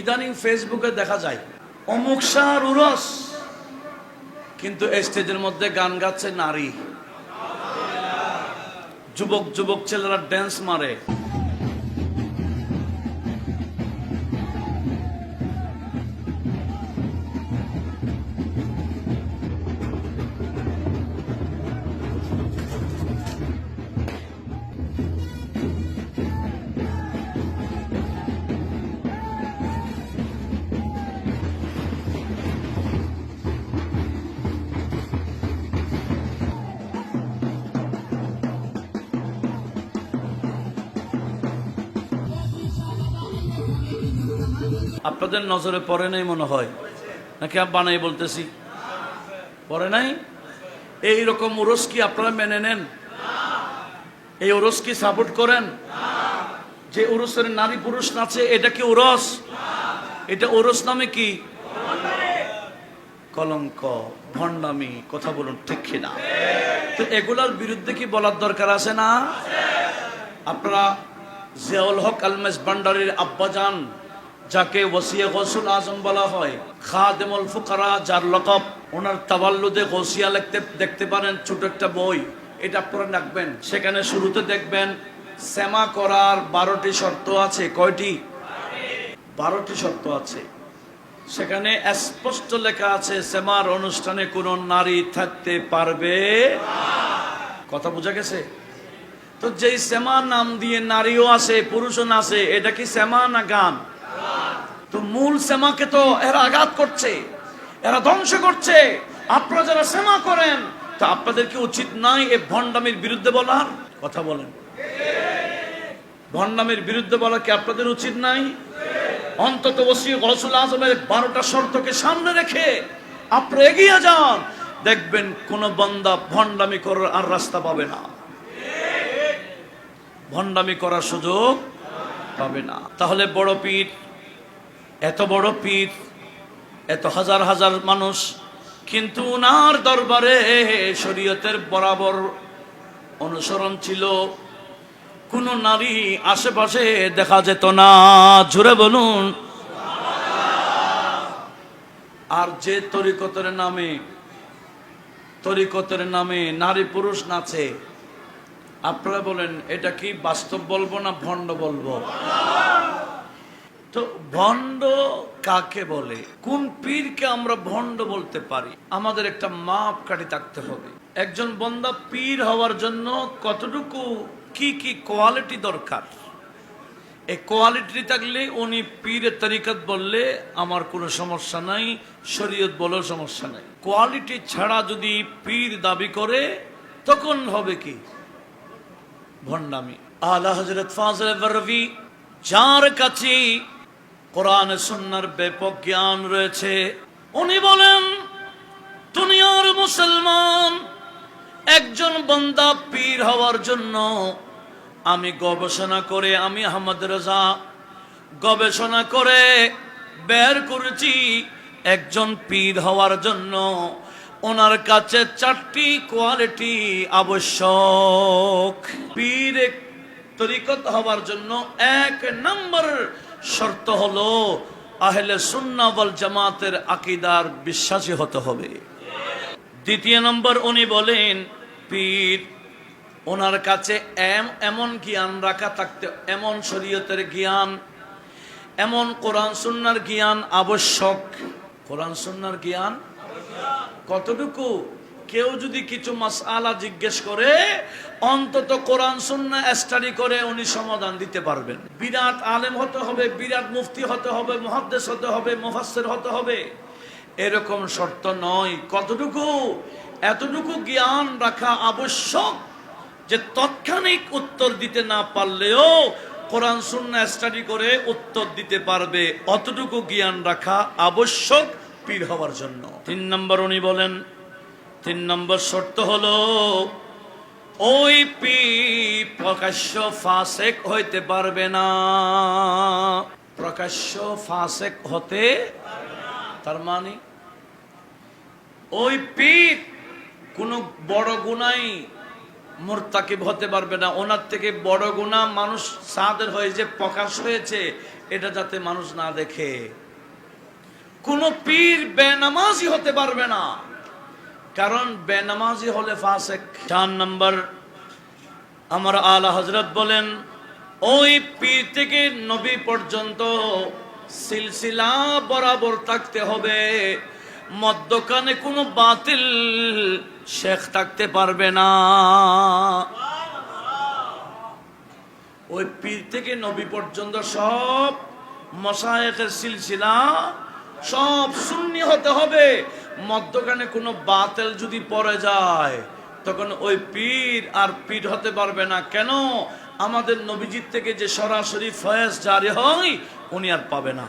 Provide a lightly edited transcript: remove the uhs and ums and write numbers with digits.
ইদানিং ফেসবুকে দেখা যায় অমুক শাহর উরস, কিন্তু স্টেজের মধ্যে গান গাচ্ছে নারী, যুবক যুবক ছেলেরা ড্যান্স মারে। আপনাদের নজরে পড়ে নাই মনে হয়, নাকি বানাই বলতেছি? পড়ে নাই? এই রকম উরস কি আপনারা মেনে নেন? এই উরস কি সাপোর্ট করেন? যে উরসের নারী পুরুষ নাচে, এটা কি উরস? এটা উরস নামে কি? কলঙ্ক, ভণ্ডামি। কথা বলুন ঠিক কিনা? তো এগুলার বিরুদ্ধে কি বলার দরকার আছে না? আপনারা জিয়াউল হক আলমেস ভান্ডারীর আব্বাজান, যাকে ওসিয়া গৌসুল আজম বলা হয়, খাদেমুল ফুকারা যার লকব, ওনার তাওয়াল্লুদে গৌসিয়া লিখতে দেখতে পারেন, ছোট একটা বই, এটা আপনারা রাখবেন। সেখানে শুরুতে দেখবেন সেমা করার 12টি শর্ত আছে। কয়টি? 12টি শর্ত আছে। সেখানে স্পষ্ট লেখা আছে সেমার অনুষ্ঠানে কোনো নারী থাকতে পারবে। কথা বোঝা গেছে? তো যেই সেমা নাম দিয়ে নারীও আছে পুরুষও আছে, এটা কি সেমা না গান? তো মূল সেমাকে তো এরা আঘাত করছে, এরা ধ্বংস করছে। আপনারা যারা সেমা করেন, তা আপনাদের কি উচিত নাই এই ভণ্ডামির বিরুদ্ধে বলার? কথা বলেন। ভণ্ডামির বিরুদ্ধে বলা কি আপনাদের উচিত নাই? অন্তত ওসি গৌসুল আজমের 12টা শর্তকে সামনে রেখে আপনারা এগিয়ে যান, দেখবেন কোন বান্দা ভণ্ডামি করার আর রাস্তা পাবে না, ভণ্ডামি করার সুযোগ পাবে না। তাহলে বড় পীর, এত বড় পীর, এত হাজার হাজার মানুষ, কিন্তু উনার দরবারে শরীয়তের বরাবর অনুসরণ ছিল। কোন নারী আশেপাশে দেখা যেত না। জোরে বলুন। আর যে তরিকতের নামে নারী পুরুষ নাচে, আপনারা বলেন এটা কি বাস্তব বলবো না ভণ্ড বলবো? তো ভণ্ড কাকে বলে? কোন পীরকে আমরা ভণ্ড বলতে পারি? আমাদের একটা মাপকাঠি থাকতে হবে। একজন বান্দা পীর হওয়ার জন্য কতটুকু কি কি কোয়ালিটি দরকার, এই কোয়ালিটি থাকলে উনি পীরের তরিকত বললে আমার কোনো সমস্যা নাই, শরীয়ত বলেও সমস্যা নাই। কোয়ালিটি ছাড়া যদি পীর দাবি করে, তখন হবে কি? ভণ্ডামি। আলা হযরত ফাযিল বরভী, যার কাছে কোরআন সুন্নাহর ব্যাপক জ্ঞান রয়েছে, উনি বলেন দুনিয়ার মুসলমান একজন বান্দা পীর হওয়ার জন্য আমি গবেষণা করে, আমি আহমদ রেজা গবেষণা করে বের করেছি, একজন পীর হওয়ার জন্য ওনার কাছে 4টি কোয়ালিটি আবশ্যক। পীর তরিকত হওয়ার জন্য 1 নম্বর শর্ত হলো আহলে সুন্নাহ ওয়াল জামাতের আকীদার বিশ্বাসী হতে হবে। 2 নম্বর উনি বলেন পীর, ওনার কাছে এমন জ্ঞান রাখা থাকতে, এমন শরীয়তের জ্ঞান, এমন কোরআন সুন্নাহর জ্ঞান আবশ্যক। কোরআন সুন্নাহর জ্ঞান কতটুকু? কেউ যদি কিছু মাসআলা জিজ্ঞেস করে, অন্তত কোরআন সুন্নাহ স্টাডি করে উনি সমাধান দিতে পারবেন। বিরাট আলেম হতে হবে, বিরাট মুফতি হতে হবে, মুহাদ্দিস হতে হবে, মুফাসসির হতে হবে, এরকম শর্ত নয়। কতটুকু? এতটুকু জ্ঞান রাখা আবশ্যক যে তৎক্ষণিক উত্তর দিতে না পারলেও কোরআন সুন্নাহ স্টাডি করে উত্তর দিতে পারবে, অতটুকু জ্ঞান রাখা আবশ্যক পীর হওয়ার জন্য। 3 নম্বর উনি বলেন, 3 নম্বর শর্ত হলো ওই পীর প্রকাশ্য ফাসেক হইতে পারবে না। প্রকাশ্য ফাসেক হতে, তার মানে ওই পীর কোন বড় গুনাহ মুরতাকিব হতে পারবে না। ওনার থেকে বড় গুনাহ মানুষ সাদের হয়ে যে প্রকাশ হয়েছে, এটা যাতে মানুষ না দেখে। কোন পীর বেনামাজি হতে পারবে না, কারণ বেনামাজি হলে ফাসেক। 4 নম্বর, আমার আলা হযরত বলেন ওই পীর থেকে নবী পর্যন্ত সিলসিলা বরাবর থাকতে হবে, মধ্যখানে কোনো বাতিল শেখ থাকতে পারবে না। ওই পীর থেকে নবী পর্যন্ত সব মাশায়েখের সিলসিলা সব সুন্নি হতে হবে, মধ্যখানে কোনো বাতিল যদি পড়ে যায় তখন ওই পীর আর পীর হতে পারবে না। কেন? আমাদের নবীজির থেকে যে সরাসরি ফয়েজ জারি হয় উনি আর পাবে না।